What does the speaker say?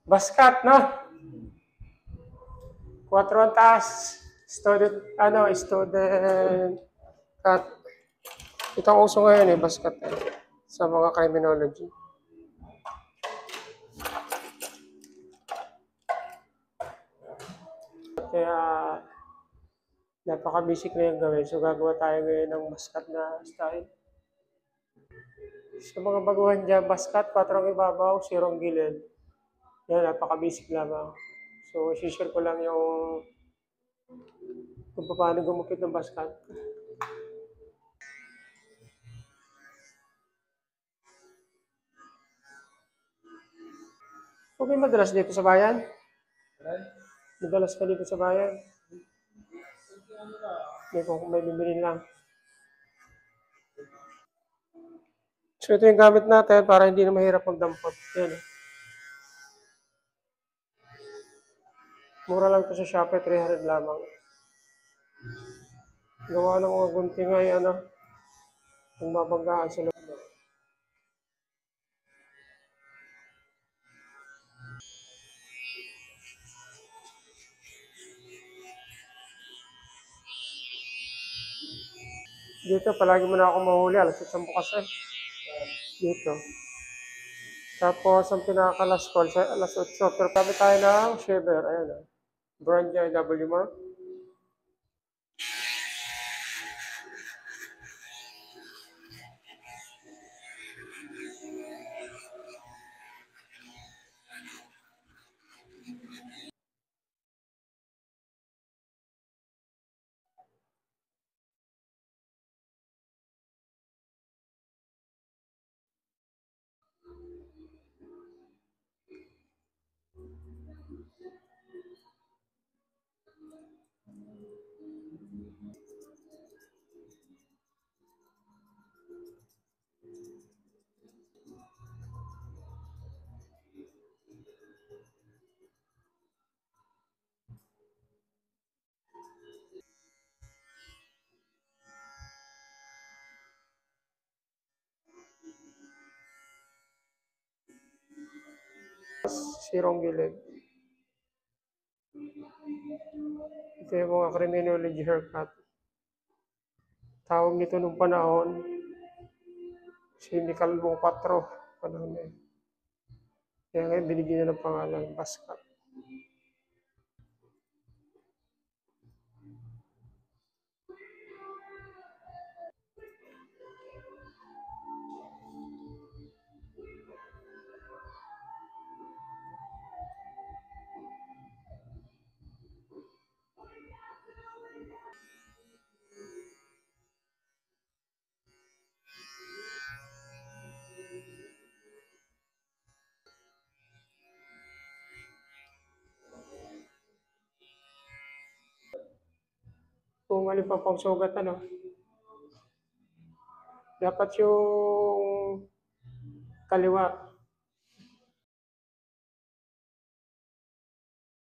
Baskat, no? 4 ang taas. Student, student cut. Ito ang uso ngayon baskat sa mga criminology. Kaya, napaka-basic na yung gawin. So, gagawa tayo ngayon ng baskat na style. Sa mga baguhan dyan, baskat, 4 ang ibabaw, 0 ang gilid. Yan, napaka-basic lamang. So, share ko lang yung kung paano gumupit ng baskat. Okay, madalas dito sa bayan? Madalas ka dito sa bayan? Hindi ko kung may bibili lang. So, ito yung gamit natin para hindi na mahirap magdampot. Yan. Mura lang ito sa Shopee, 300 lamang. Gawa ng mga gunting ay kung mabanggaan sila. Dito, palagi mo na ako mahuli. Alas 8 bukas Dito. Tapos, ang pinaka-last call sa alas 8. Pero kami tayo ng shaver. Ayan Brand niya W Mark. Sirong gilid. Ito yung mga criminology haircut. Tawag nito nung panahon, Sinikalbong 4. Panahon na yun. Kaya ngayon binigyan niya ng pangalan, baskat. Kung alin pa pang sugat, dapat yung kaliwa,